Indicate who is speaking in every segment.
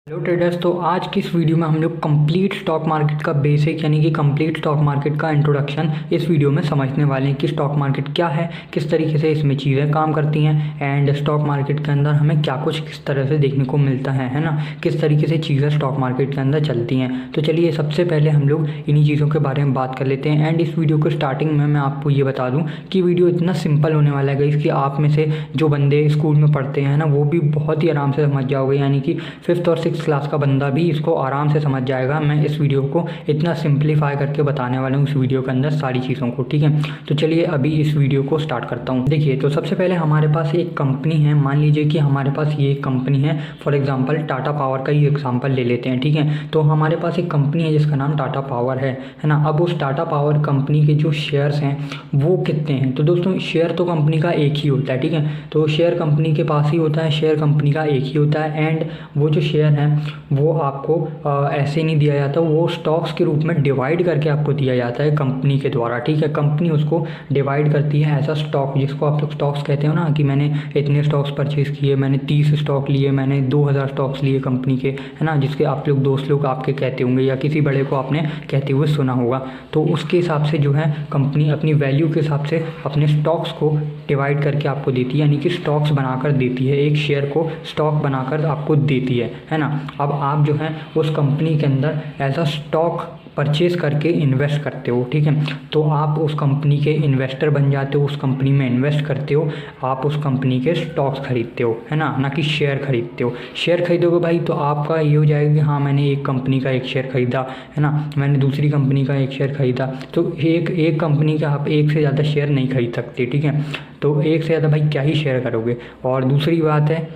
Speaker 1: Hello traders. तो आज की इस वीडियो में हम लोग कंप्लीट स्टॉक मार्केट का बेसिक यानी कि कंप्लीट स्टॉक मार्केट का इंट्रोडक्शन इस वीडियो में समझने वाले हैं कि स्टॉक मार्केट क्या है, किस तरीके से इसमें चीज़ें काम करती हैं एंड स्टॉक मार्केट के अंदर हमें क्या कुछ किस तरह से देखने को मिलता है ना, किस तरीके से चीज़ें स्टॉक मार्केट के अंदर चलती हैं। तो चलिए सबसे पहले हम लोग इन्हीं चीज़ों के बारे में बात कर लेते हैं। एंड इस वीडियो को स्टार्टिंग में मैं आपको ये बता दूँ कि वीडियो इतना सिंपल होने वाला है इसकी आप में से जो बंदे स्कूल में पढ़ते हैं ना वो भी बहुत ही आराम से समझ जाओगे, यानी कि 5th और 6th क्लास का बंदा भी इसको आराम से समझ जाएगा। मैं इस वीडियो को इतना सिंप्लीफाई करके बताने वाला हूँ इस वीडियो के अंदर सारी चीज़ों को, ठीक है। तो चलिए अभी इस वीडियो को स्टार्ट करता हूँ। देखिए, तो सबसे पहले हमारे पास एक कंपनी है। मान लीजिए कि हमारे पास ये एक कंपनी है, फॉर एग्जांपल टाटा पावर का ही एग्जांपल ले लेते हैं, ठीक है। तो हमारे पास एक कंपनी है जिसका नाम टाटा पावर है ना। अब उस टाटा पावर कंपनी के जो शेयर्स हैं वो कितने हैं? तो दोस्तों शेयर तो कंपनी का एक ही होता है, ठीक है। तो शेयर कंपनी के पास ही होता है, शेयर कंपनी का एक ही होता है। एंड वो जो शेयर हैं वो आपको ऐसे नहीं दिया जाता, वो स्टॉक्स के रूप में डिवाइड करके आपको दिया जाता है कंपनी के द्वारा, ठीक है। कंपनी उसको डिवाइड करती है ऐसा स्टॉक, जिसको आप लोग स्टॉक्स कहते हो ना, कि मैंने इतने स्टॉक्स परचेज़ किए, मैंने 30 स्टॉक लिए, मैंने 2000 स्टॉक्स लिए कंपनी के, है ना, जिसके आप लोग दोस्त लोग आपके कहते होंगे या किसी बड़े को आपने कहते हुए सुना होगा। तो उसके हिसाब से जो है कंपनी अपनी वैल्यू के हिसाब से अपने स्टॉक्स को डिवाइड करके आपको देती है, यानी कि स्टॉक्स बनाकर देती है, एक शेयर को स्टॉक बनाकर आपको देती है ना। अब आप जो है उस कंपनी के अंदर ऐसा स्टॉक परचेज करके इन्वेस्ट करते हो, ठीक है। तो आप उस कंपनी के इन्वेस्टर बन जाते हो, उस कंपनी में इन्वेस्ट करते हो, आप उस कंपनी के स्टॉक्स खरीदते हो, है ना कि शेयर खरीदते हो। शेयर खरीदोगे भाई तो आपका ये हो जाएगा कि हाँ मैंने एक कंपनी का एक शेयर खरीदा, है ना, मैंने दूसरी कंपनी का एक शेयर खरीदा। तो एक कंपनी का आप एक से ज़्यादा शेयर नहीं खरीद सकते, ठीक है। तो एक से ज़्यादा भाई क्या ही शेयर करोगे। और दूसरी बात है,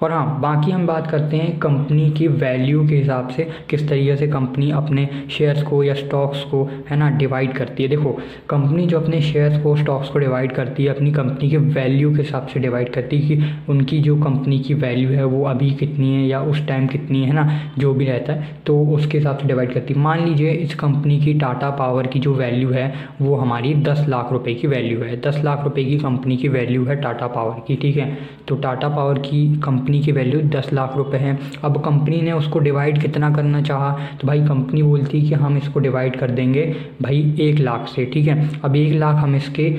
Speaker 1: और हाँ बाकी हम बात करते हैं कंपनी की वैल्यू के हिसाब से किस तरीके से कंपनी अपने शेयर्स को या स्टॉक्स को, है ना, डिवाइड करती है। देखो, कंपनी जो अपने शेयर्स को स्टॉक्स को डिवाइड करती है अपनी कंपनी के वैल्यू के हिसाब से डिवाइड करती है कि उनकी जो कंपनी की वैल्यू है वो अभी कितनी है या उस टाइम कितनी है ना, जो भी रहता है तो उसके हिसाब से डिवाइड करती है। मान लीजिए इस कंपनी की टाटा पावर की जो वैल्यू है वो हमारी 10 लाख रुपये की वैल्यू है, 10 लाख रुपये की कंपनी की वैल्यू है टाटा पावर की, ठीक है। तो टाटा पावर की कंपनी की वैल्यू 10 लाख रुपए है। अब कंपनी ने उसको डिवाइड कितना करना चाहा तो भाई कंपनी बोलती है कि हम इसको डिवाइड कर देंगे भाई 1 लाख से, ठीक है। अब 1 लाख हम इसके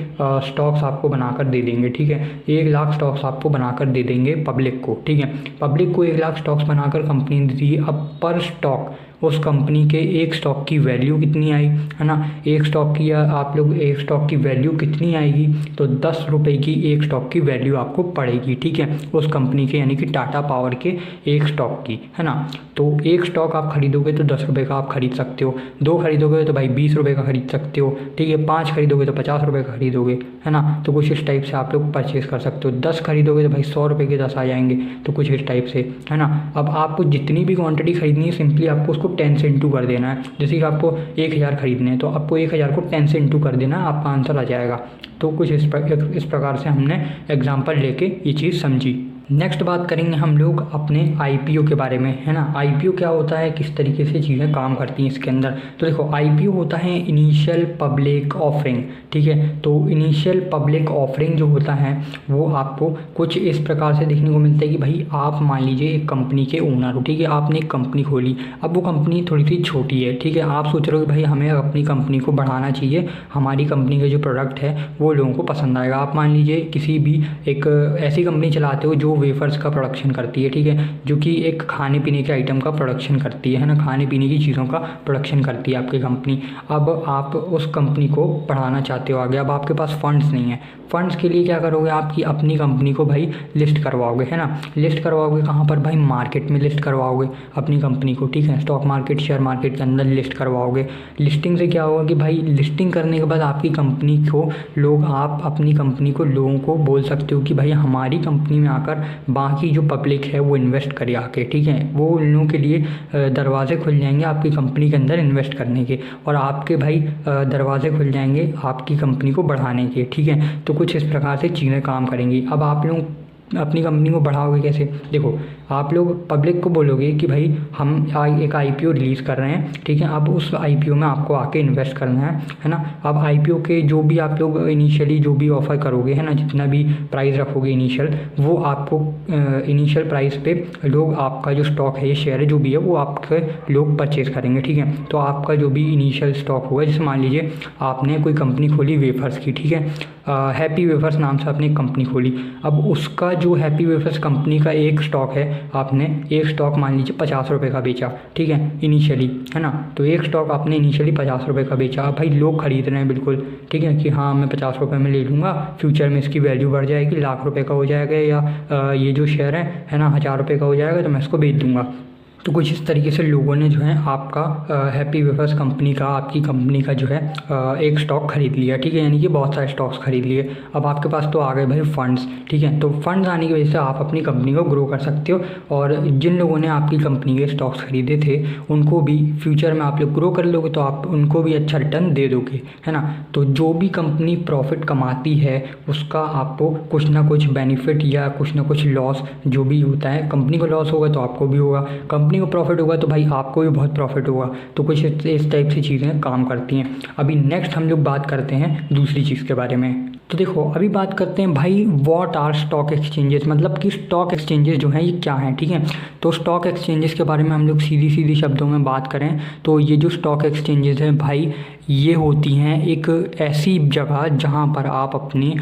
Speaker 1: स्टॉक्स आपको बनाकर दे देंगे, ठीक है। 1 लाख स्टॉक्स आपको बनाकर दे देंगे पब्लिक को, ठीक है। पब्लिक को 1 लाख स्टॉक्स बनाकर कंपनी ने दी। अब पर स्टॉक उस कंपनी के एक स्टॉक की वैल्यू कितनी आई, है ना, एक स्टॉक की, या आप लोग एक स्टॉक की वैल्यू कितनी आएगी तो 10 रुपये की एक स्टॉक की वैल्यू आपको पड़ेगी, ठीक है, उस कंपनी के यानी कि टाटा पावर के एक स्टॉक की, है ना। तो एक स्टॉक आप खरीदोगे तो 10 रुपये का आप खरीद सकते हो, 2 खरीदोगे तो भाई 20 रुपये का खरीद सकते हो, ठीक है। 5 खरीदोगे तो 50 रुपये का खरीदोगे, है ना। तो कुछ इस टाइप से आप लोग परचेज़ कर सकते हो। 10 खरीदोगे तो भाई 100 रुपये के 10 आ जाएंगे, तो कुछ इस टाइप से, है ना। अब आपको जितनी भी क्वांटिटी खरीदनी है सिंपली आपको उसको 10 से इंटू कर देना है। जैसे कि आपको 1000 खरीदने हैं तो आपको 1000 को 10 से इंटू कर देना, आपका आंसर आ जाएगा। तो कुछ इस प्रकार से हमने एग्जाम्पल लेके ये चीज़ समझी। नेक्स्ट बात करेंगे हम लोग अपने आईपीओ के बारे में, है ना। आईपीओ क्या होता है, किस तरीके से चीज़ें काम करती हैं इसके अंदर। तो देखो, आईपीओ होता है इनिशियल पब्लिक ऑफरिंग, ठीक है। तो इनिशियल पब्लिक ऑफरिंग जो होता है वो आपको कुछ इस प्रकार से देखने को मिलता है कि भाई आप मान लीजिए एक कंपनी के ओनर हो, ठीक है। आपने एक कंपनी खोली, अब वो कंपनी थोड़ी सी छोटी है, ठीक है। आप सोच रहे हो कि भाई हमें अपनी कंपनी को बढ़ाना चाहिए, हमारी कंपनी का जो प्रोडक्ट है वो लोगों को पसंद आएगा। आप मान लीजिए किसी भी एक ऐसी कंपनी चलाते हो जो वेफर्स का प्रोडक्शन करती है, ठीक है, जो कि एक खाने पीने के आइटम का प्रोडक्शन करती है ना, खाने पीने की चीज़ों का प्रोडक्शन करती है आपकी कंपनी। अब आप उस कंपनी को बढ़ाना चाहते हो आगे, अब आपके पास फंड्स नहीं है। फंड्स के लिए क्या करोगे, आपकी अपनी कंपनी को भाई लिस्ट करवाओगे, है ना। लिस्ट करवाओगे कहाँ पर भाई, मार्केट में लिस्ट करवाओगे अपनी कंपनी को, ठीक है। स्टॉक मार्केट, शेयर मार्केट के अंदर लिस्ट करवाओगे। लिस्टिंग से क्या होगा कि भाई लिस्टिंग करने के बाद आपकी कंपनी को लोग, आप अपनी कंपनी को लोगों को बोल सकते हो कि भाई हमारी कंपनी में आकर बाकी जो पब्लिक है वो इन्वेस्ट करे आके, ठीक है। वो उन लोगों के लिए दरवाजे खुल जाएंगे आपकी कंपनी के अंदर इन्वेस्ट करने के, और आपके भाई दरवाजे खुल जाएंगे आपकी कंपनी को बढ़ाने के, ठीक है। तो कुछ इस प्रकार से चीज़ें काम करेंगी। अब आप लोग अपनी कंपनी को बढ़ाओगे कैसे? देखो, आप लोग पब्लिक को बोलोगे कि भाई हम एक IPO रिलीज़ कर रहे हैं, ठीक है। अब उस IPO में आपको आके इन्वेस्ट करना है ना। अब IPO के जो भी आप लोग इनिशियली जो भी ऑफ़र करोगे, है ना, जितना भी प्राइस रखोगे इनिशियल, वो आपको इनिशियल प्राइस पे लोग आपका जो स्टॉक है, ये शेयर है जो भी है, वो आपके लोग परचेज़ करेंगे, ठीक है। तो आपका जो भी इनिशियल स्टॉक होगा, जैसे मान लीजिए आपने कोई कंपनी खोली वेफर्स की, ठीक है, हैप्पी वेफर्स नाम से आपने एक कंपनी खोली। अब उसका जो हैप्पी वेफर्स कंपनी का एक स्टॉक है, आपने एक स्टॉक मान लीजिए 50 रुपये का बेचा, ठीक है, इनिशियली, है ना। तो एक स्टॉक आपने इनिशियली 50 रुपये का बेचा। अब भाई लोग खरीद रहे हैं बिल्कुल, ठीक है, कि हाँ मैं 50 रुपये में ले लूँगा, फ्यूचर में इसकी वैल्यू बढ़ जाएगी, लाख रुपये का हो जाएगा, या ये जो शेयर है ना 1000 रुपये का हो जाएगा, तो मैं इसको बेच दूँगा। तो कुछ इस तरीके से लोगों ने जो है आपका हैप्पी वेफर्स कंपनी का, आपकी कंपनी का जो है एक स्टॉक खरीद लिया, ठीक है, यानी कि बहुत सारे स्टॉक्स खरीद लिए। अब आपके पास तो आ गए भाई फंड्स, ठीक है। तो फंड्स आने की वजह से आप अपनी कंपनी को ग्रो कर सकते हो, और जिन लोगों ने आपकी कंपनी के स्टॉक्स खरीदे थे उनको भी फ्यूचर में आप लोग ग्रो कर लोगे तो आप उनको भी अच्छा रिटर्न दे दोगे, है ना। तो जो भी कंपनी प्रॉफिट कमाती है उसका आपको कुछ ना कुछ बेनिफिट या कुछ ना कुछ लॉस जो भी होता है, कंपनी को लॉस होगा तो आपको भी होगा, कंपनी को प्रॉफिट होगा तो भाई आपको भी बहुत प्रॉफिट होगा। तो कुछ इस टाइप से चीज़ें काम करती हैं। अभी नेक्स्ट हम लोग बात करते हैं दूसरी चीज़ के बारे में। तो देखो, अभी बात करते हैं भाई व्हाट आर स्टॉक एक्सचेंजेस, मतलब कि स्टॉक एक्सचेंजेस जो हैं ये क्या हैं, ठीक है। तो स्टॉक एक्सचेंजेस के बारे में हम लोग सीधी शब्दों में बात करें तो ये जो स्टॉक एक्सचेंजेस हैं भाई, ये होती हैं एक ऐसी जगह जहाँ पर आप अपनी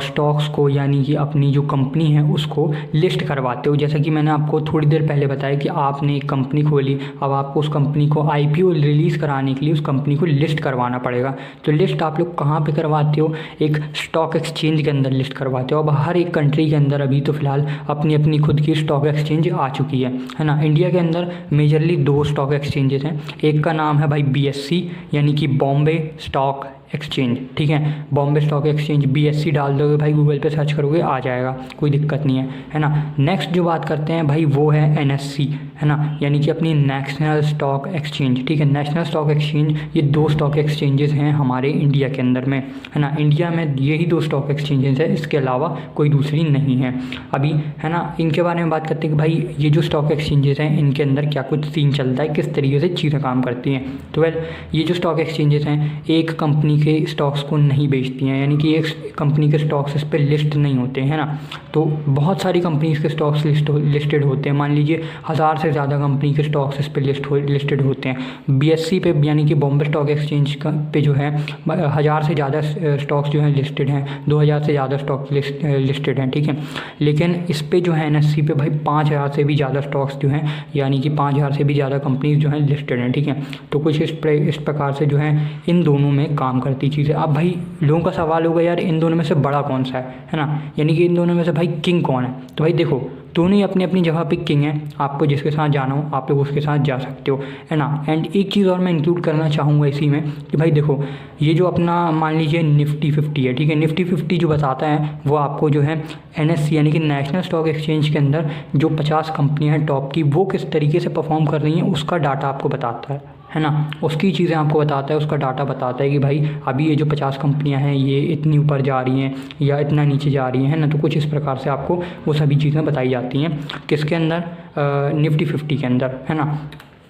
Speaker 1: स्टॉक्स को, यानी कि अपनी जो कंपनी है उसको लिस्ट करवाते हो। जैसा कि मैंने आपको थोड़ी देर पहले बताया कि आपने एक कंपनी खोली, अब आपको उस कंपनी को IPO रिलीज़ कराने के लिए उस कंपनी को लिस्ट करवाना पड़ेगा। तो लिस्ट आप लोग कहाँ पे करवाते हो? एक स्टॉक एक्सचेंज के अंदर लिस्ट करवाते हो। अब हर एक कंट्री के अंदर अभी तो फ़िलहाल अपनी अपनी खुद की स्टॉक एक्सचेंज आ चुकी है ना। इंडिया के अंदर मेजरली 2 स्टॉक एक्सचेंजेस हैं। एक का नाम है भाई BSE, यानी कि बॉम्बे स्टॉक एक्सचेंज, ठीक है। बॉम्बे स्टॉक एक्सचेंज BSE डाल दोगे भाई, गूगल पे सर्च करोगे आ जाएगा, कोई दिक्कत नहीं है ना। नेक्स्ट जो बात करते हैं भाई वो है NSE, है ना, यानी कि अपनी नेशनल स्टॉक एक्सचेंज, ठीक है। नेशनल स्टॉक एक्सचेंज, ये 2 स्टॉक एक्सचेंजेस हैं हमारे इंडिया के अंदर में, है ना। इंडिया में यही 2 स्टॉक एक्सचेंजेस है, इसके अलावा कोई दूसरी नहीं है अभी, है ना। इनके बारे में बात करते हैं कि भाई ये जो स्टॉक एक्सचेंजेस हैं इनके अंदर क्या कुछ सीन चलता है, किस तरीके से चीज़ें काम करती हैं। तो ये जो स्टॉक एक्सचेंजेस हैं एक कंपनी के स्टॉक्स को नहीं बेचती हैं, यानी कि एक कंपनी के स्टॉक्स इस पर लिस्ट नहीं होते हैं ना। तो बहुत सारी कंपनीज के स्टॉक्स लिस्टेड होते हैं। मान लीजिए 1000 से ज़्यादा कंपनी के स्टॉक्स इस पर लिस्टेड होते हैं। BSE पे, यानी कि बॉम्बे स्टॉक एक्सचेंज पे जो है 1000 से ज़्यादा स्टॉक्स जो हैं लिस्टेड हैं, 2000 से ज़्यादा स्टॉक्स लिस्टेड हैं, ठीक है। लेकिन इस पे जो है NSE पे भाई 5000 से भी ज़्यादा स्टॉक्स जो हैं, यानी कि 5000 से भी ज़्यादा कंपनीज जो हैं लिस्टेड हैं, ठीक है। तो कुछ इस प्रकार से जो है इन दोनों में काम करती चीज़ें। अब भाई लोगों का सवाल होगा यार इन दोनों में से बड़ा कौन सा है ना, यानी कि इन दोनों में से भाई किंग कौन है? तो भाई देखो, दोनों ही अपनी अपनी जगह पे किंग है। आपको जिसके साथ जाना हो आप लोग उसके साथ जा सकते हो, है ना। एंड एक चीज़ और मैं इंक्लूड करना चाहूँगा इसी में कि भाई देखो, ये जो अपना मान लीजिए निफ्टी 50 है, ठीक है। निफ्टी 50 जो बताता है वो आपको जो है NSE, यानी कि नेशनल स्टॉक एक्सचेंज के अंदर जो 50 कंपनियाँ हैं टॉप की, वो किस तरीके से परफॉर्म कर रही हैं उसका डाटा आपको बताता है ना। उसकी चीज़ें आपको बताता है, उसका डाटा बताता है कि भाई अभी ये जो 50 कंपनियां हैं ये इतनी ऊपर जा रही हैं या इतना नीचे जा रही हैं, है ना। तो कुछ इस प्रकार से आपको वो सभी चीज़ें बताई जाती हैं किसके अंदर, निफ्टी 50 के अंदर, है ना।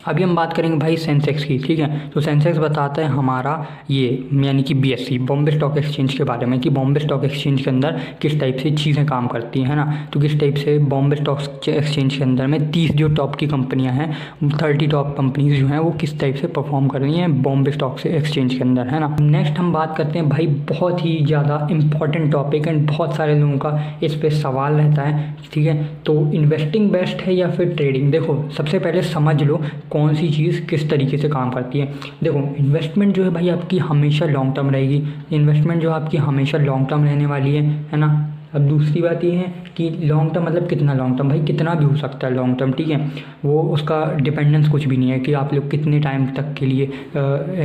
Speaker 1: अभी हम बात करेंगे भाई सेंसेक्स की, ठीक है। तो सेंसेक्स बताता है हमारा ये, यानी कि BSE बॉम्बे स्टॉक एक्सचेंज के बारे में, कि बॉम्बे स्टॉक एक्सचेंज के अंदर किस टाइप से चीज़ें काम करती हैं, है ना। तो किस टाइप से बॉम्बे स्टॉक एक्सचेंज के अंदर में 30 जो टॉप की कंपनियां हैं, 30 टॉप कंपनीज जो हैं वो किस टाइप से परफॉर्म कर रही हैं बॉम्बे स्टॉक से एक्सचेंज के अंदर, है ना। नेक्स्ट हम बात करते हैं भाई बहुत ही ज़्यादा इंपॉर्टेंट टॉपिक एंड बहुत सारे लोगों का इस पर सवाल रहता है, ठीक है। तो इन्वेस्टिंग बेस्ट है या फिर ट्रेडिंग? देखो, सबसे पहले समझ लो कौन सी चीज़ किस तरीके से काम करती है। देखो, इन्वेस्टमेंट जो है भाई आपकी हमेशा लॉन्ग टर्म रहेगी, इन्वेस्टमेंट जो आपकी हमेशा लॉन्ग टर्म रहने वाली है ना। अब दूसरी बात ये है कि लॉन्ग टर्म मतलब कितना लॉन्ग टर्म, भाई कितना भी हो सकता है लॉन्ग टर्म, ठीक है। वो उसका डिपेंडेंस कुछ भी नहीं है कि आप लोग कितने टाइम तक के लिए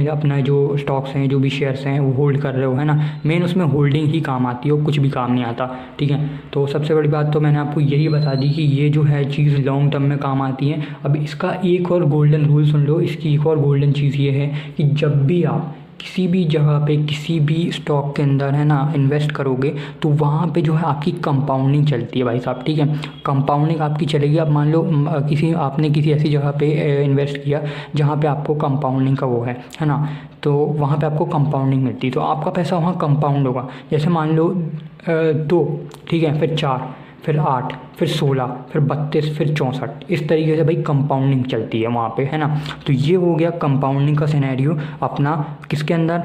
Speaker 1: अपना जो स्टॉक्स हैं, जो भी शेयर्स हैं वो होल्ड कर रहे हो, है ना। मेन उसमें होल्डिंग ही काम आती है और कुछ भी काम नहीं आता, ठीक है। तो सबसे बड़ी बात तो मैंने आपको यही बता दी कि ये जो है चीज़ लॉन्ग टर्म में काम आती है। अब इसका एक और गोल्डन रूल सुन लो, इसकी एक और गोल्डन चीज़ ये है कि जब भी आप किसी भी जगह पे किसी भी स्टॉक के अंदर है ना इन्वेस्ट करोगे तो वहाँ पे जो है आपकी कंपाउंडिंग चलती है भाई साहब, ठीक है। कंपाउंडिंग आपकी चलेगी। अब मान लो आपने किसी ऐसी जगह पे इन्वेस्ट किया जहाँ पे आपको कंपाउंडिंग का वो है ना, तो वहाँ पे आपको कंपाउंडिंग मिलती है, तो आपका पैसा वहाँ कंपाउंड होगा। जैसे मान लो 2, ठीक है, फिर 4, फिर 8, फिर 16, फिर 32, फिर 64, इस तरीके से भाई कंपाउंडिंग चलती है वहाँ पे, है ना। तो ये हो गया कंपाउंडिंग का सिनेरियो अपना किसके अंदर,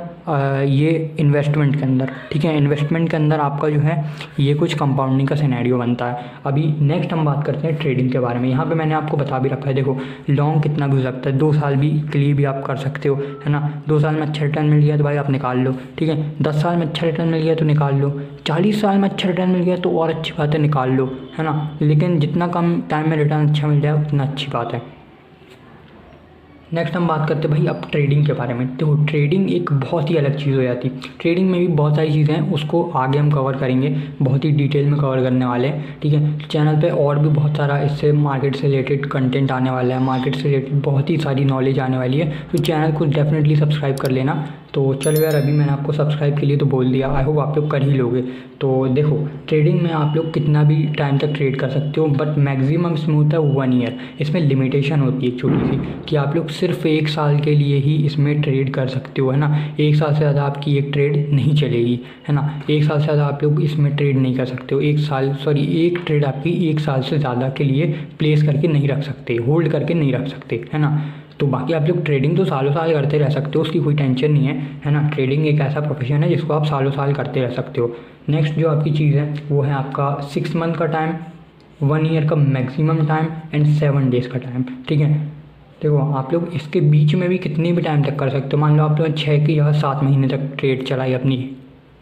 Speaker 1: ये इन्वेस्टमेंट के अंदर, ठीक है। इन्वेस्टमेंट के अंदर आपका जो है ये कुछ कंपाउंडिंग का सिनेरियो बनता है। अभी नेक्स्ट हम बात करते हैं ट्रेडिंग के बारे में। यहाँ पे मैंने आपको बता भी रखा है, देखो लॉन्ग कितना भी हो सकता है, 2 साल भी के लिए भी आप कर सकते हो, है ना। 2 साल में अच्छा रिटर्न मिल गया तो भाई आप निकाल लो, ठीक है। 10 साल में अच्छा रिटर्न मिल गया तो निकाल लो, 40 साल में अच्छा रिटर्न मिल गया तो और अच्छी बात है, निकाल लो, है ना। लेकिन जितना कम टाइम में रिटर्न अच्छा मिल जाए उतना अच्छी बात है। नेक्स्ट हम बात करते हैं भाई अब ट्रेडिंग के बारे में। देखो ट्रेडिंग एक बहुत ही अलग चीज़ हो जाती है। ट्रेडिंग में भी बहुत सारी चीज़ें हैं, उसको आगे हम कवर करेंगे, बहुत ही डिटेल में कवर करने वाले हैं, ठीक है। चैनल पे और भी बहुत सारा इससे मार्केट से रिलेटेड कंटेंट आने वाला है, मार्केट से रिलेटेड बहुत ही सारी नॉलेज आने वाली है, तो चैनल को डेफिनेटली सब्सक्राइब कर लेना। तो चलो यार, अभी मैंने आपको सब्सक्राइब के लिए तो बोल दिया, आई होप आप लोग कर ही लोगे। तो देखो ट्रेडिंग में आप लोग कितना भी टाइम तक ट्रेड कर सकते हो, बट मैक्सिमम इसमें होता है 1 ईयर। इसमें लिमिटेशन होती है एक छोटी सी, कि आप लोग सिर्फ 1 साल के लिए ही इसमें ट्रेड कर सकते हो, है ना। 1 साल से ज़्यादा आपकी एक ट्रेड नहीं चलेगी, है ना। 1 साल से ज़्यादा आप लोग इसमें ट्रेड नहीं कर सकते हो। एक ट्रेड आपकी 1 साल से ज़्यादा के लिए प्लेस करके नहीं रख सकते, होल्ड करके नहीं रख सकते, है ना। तो बाकी आप लोग ट्रेडिंग तो सालों साल करते रह सकते हो, उसकी कोई टेंशन नहीं है ना। ट्रेडिंग एक ऐसा प्रोफेशन है जिसको आप सालों साल करते रह सकते हो। नेक्स्ट जो आपकी चीज़ है वो है आपका 6 मंथ का टाइम, 1 ईयर का मैक्सिमम टाइम एंड 7 डेज़ का टाइम, ठीक है। देखो आप लोग इसके बीच में भी कितनी भी टाइम तक कर सकते हो। मान लो आप लोग 6 की जगह 7 महीने तक ट्रेड चलाई अपनी,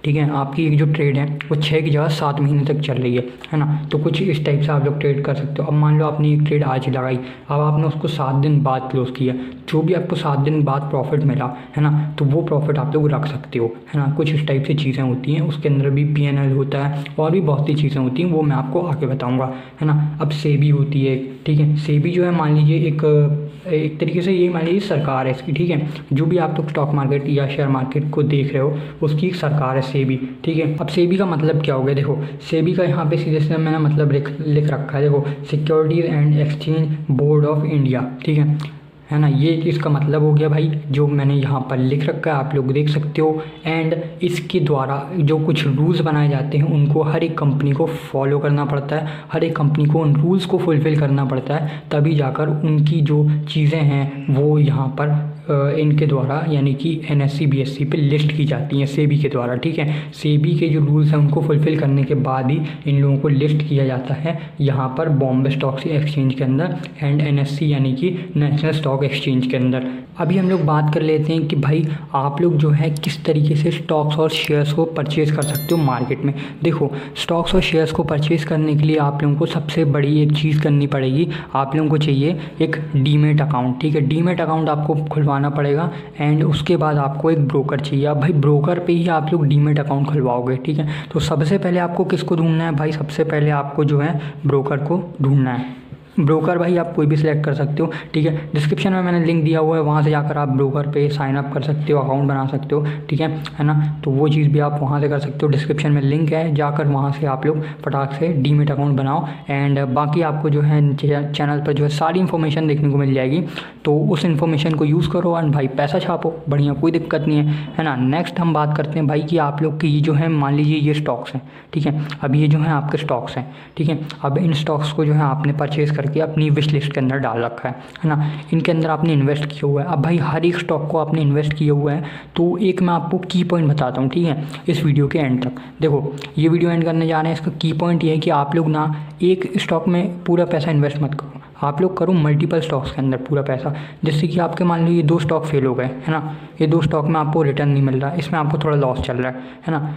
Speaker 1: ठीक है। आपकी एक जो ट्रेड है वो 6 की जगह 7 महीने तक चल रही है ना। तो कुछ इस टाइप से आप लोग ट्रेड कर सकते हो। अब मान लो आपने एक ट्रेड आज लगाई, अब आपने उसको 7 दिन बाद क्लोज किया, जो भी आपको 7 दिन बाद प्रॉफिट मिला, है ना, तो वो प्रॉफिट आप लोग रख सकते हो, है ना। कुछ इस टाइप से चीज़ें होती हैं, उसके अंदर भी PNL होता है और भी बहुत सी चीज़ें होती हैं, वो मैं आपको आगे बताऊँगा, है ना। अब सेबी होती है, ठीक है। सेबी जो है मान लीजिए एक तरीके से ये मान लीजिए सरकार है इसकी, ठीक है। जो भी आप लोग स्टॉक मार्केट या शेयर मार्केट को देख रहे हो उसकी एक सरकार है सेबी, ठीक है। अब सेबी का मतलब क्या हो गया, देखो सेबी का यहाँ पे सीधे से मैंने मतलब लिख रखा है, देखो securities and exchange board of India, ठीक है ना। ये इसका मतलब हो गया भाई, जो मैंने यहाँ पर लिख रखा है आप लोग देख सकते हो। एंड इसके द्वारा जो कुछ रूल्स बनाए जाते हैं उनको हर एक कंपनी को फॉलो करना पड़ता है, हर एक कंपनी को उन रूल्स को फुलफ़िल करना पड़ता है, तभी जाकर उनकी जो चीज़ें हैं वो यहाँ पर इनके द्वारा यानी कि NSE BSE पे लिस्ट की जाती हैं सेबी के द्वारा, ठीक है। सेबी के जो रूल्स हैं उनको फुलफ़िल करने के बाद ही इन लोगों को लिस्ट किया जाता है यहाँ पर बॉम्बे स्टॉक एक्सचेंज के अंदर एंड NSE यानी कि नेशनल स्टॉक एक्सचेंज के अंदर। अभी हम लोग बात कर लेते हैं कि भाई आप लोग जो है किस तरीके से स्टॉक्स और शेयर्स को परचेज़ कर सकते हो मार्केट में। देखो स्टॉक्स और शेयर्स को परचेज़ करने के लिए आप लोगों को सबसे बड़ी एक चीज़ करनी पड़ेगी, आप लोगों को चाहिए एक डीमेट अकाउंट, ठीक है। डीमेट अकाउंट आपको खुलवाना पड़ेगा एंड उसके बाद आपको एक ब्रोकर चाहिए। अब भाई ब्रोकर पे ही आप लोग डीमेट अकाउंट खुलवाओगे, ठीक है। तो सबसे पहले आपको किसको ढूंढना है भाई, सबसे पहले आपको जो है ब्रोकर को ढूंढना है। ब्रोकर भाई आप कोई भी सिलेक्ट कर सकते हो, ठीक है। डिस्क्रिप्शन में मैंने लिंक दिया हुआ है, वहाँ से जाकर आप ब्रोकर पे साइन अप कर सकते हो, अकाउंट बना सकते हो, ठीक है ना। तो वो चीज़ भी आप वहाँ से कर सकते हो, डिस्क्रिप्शन में लिंक है, जाकर वहाँ से आप लोग फटाक से डीमेट अकाउंट बनाओ। एंड बाकी आपको जो है चैनल पर जो है सारी इन्फॉर्मेशन देखने को मिल जाएगी, तो उस इन्फॉर्मेशन को यूज़ करो एंड भाई पैसा छापो, बढ़िया, कोई दिक्कत नहीं है ना। नेक्स्ट हम बात करते हैं भाई कि आप लोग की जो है मान लीजिए ये स्टॉक्स हैं, ठीक है। अब ये जो है आपके स्टॉक्स हैं, ठीक है। अब इन स्टॉक्स को जो है आपने परचेज़ करके अपनी विश लिस्ट के अंदर डाल रखा है ना। इनके अंदर आपने इन्वेस्ट किया हुआ है। अब भाई हर एक स्टॉक को आपने इन्वेस्ट किया हुआ है, तो एक मैं आपको की पॉइंट बताता हूँ, ठीक है, इस वीडियो के एंड तक। देखो ये वीडियो एंड करने जा रहे हैं, इसका की पॉइंट ये है कि आप लोग ना एक स्टॉक में पूरा पैसा इन्वेस्ट मत करो, आप लोग करो मल्टीपल स्टॉक्स के अंदर पूरा पैसा। जिससे कि आपके मान लो ये 2 स्टॉक फेल हो गए, है ना, ये 2 स्टॉक में आपको रिटर्न नहीं मिल रहा, इसमें आपको थोड़ा लॉस चल रहा है ना।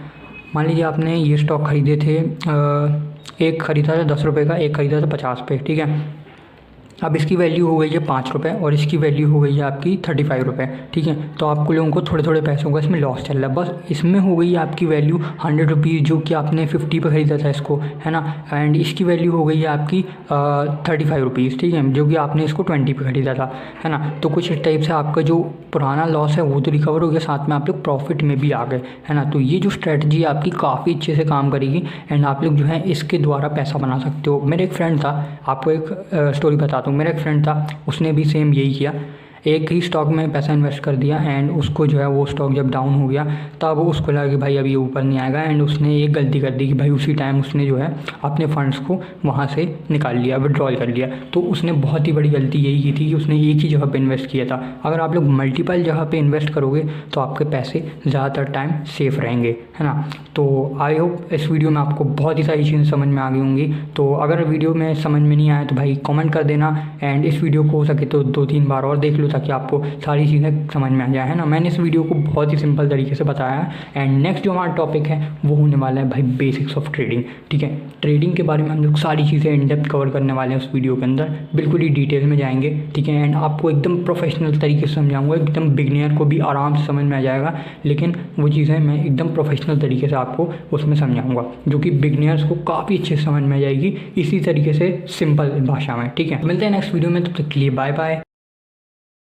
Speaker 1: मान लीजिए आपने ये स्टॉक खरीदे थे, एक ख़रीदा था 10 रुपये का, एक ख़रीदा था 50 पे, ठीक है। अब इसकी वैल्यू हो गई है 5 रुपये और इसकी वैल्यू हो गई है आपकी 35 रुपये, ठीक है। तो आपको लोगों को थोड़े थोड़े पैसों का इसमें लॉस चल रहा है। बस इसमें हो गई है आपकी वैल्यू 100 रुपीज़, जो कि आपने 50 पे ख़रीदा था इसको, है ना। एंड इसकी वैल्यू हो गई है आपकी 35 रुपीज़, ठीक है, जो कि आपने इसको 20 पे ख़रीदा था, है ना। तो कुछ इस टाइप से आपका जो पुराना लॉस है वो तो रिकवर हो गया, साथ में आप लोग प्रॉफिट में भी आ गए, है ना। तो ये जो स्ट्रैटेजी आपकी काफ़ी अच्छे से काम करेगी एंड आप लोग जो है इसके द्वारा पैसा बना सकते हो। मेरा एक फ्रेंड था, आपको एक स्टोरी बताता हूँ। मेरा एक फ्रेंड था, उसने भी सेम यही किया, एक ही स्टॉक में पैसा इन्वेस्ट कर दिया एंड उसको जो है वो स्टॉक जब डाउन हो गया तब उसको लगा कि भाई अभी ऊपर नहीं आएगा, एंड उसने एक गलती कर दी कि भाई उसी टाइम उसने जो है अपने फंड्स को वहाँ से निकाल लिया, विड्रॉल कर लिया। तो उसने बहुत ही बड़ी गलती यही की थी कि उसने एक ही जगह पे इन्वेस्ट किया था। अगर आप लोग मल्टीपल जगह पे इन्वेस्ट करोगे तो आपके पैसे ज़्यादातर टाइम सेफ रहेंगे, है ना। तो आई होप इस वीडियो में आपको बहुत ही सारी चीज़ें समझ में आ गई होंगी। तो अगर वीडियो में समझ में नहीं आया तो भाई कमेंट कर देना एंड इस वीडियो को हो सके तो 2-3 बार और देख लो ताकि आपको सारी चीज़ें समझ में आ जाए, है ना। मैंने इस वीडियो को बहुत ही सिंपल तरीके से बताया है एंड नेक्स्ट जो हमारा टॉपिक है वो होने वाला है भाई बेसिक्स ऑफ ट्रेडिंग, ठीक है। ट्रेडिंग के बारे में हम लोग सारी चीज़ें इन डेप्थ कवर करने वाले हैं उस वीडियो के अंदर, बिल्कुल ही डिटेल में जाएंगे, ठीक है। एंड आपको एकदम प्रोफेशनल तरीके से समझाऊंगा, एकदम बिगिनियर को भी आराम से समझ में आ जाएगा, लेकिन वो चीज़ें मैं एकदम प्रोफेशनल तरीके से आपको उसमें समझाऊंगा जो कि बिगिनियर्स को काफ़ी अच्छे से समझ में आ जाएगी, इसी तरीके से सिंपल भाषा में, ठीक है। मिलते हैं नेक्स्ट वीडियो में, तब तक के लिए बाय बाय।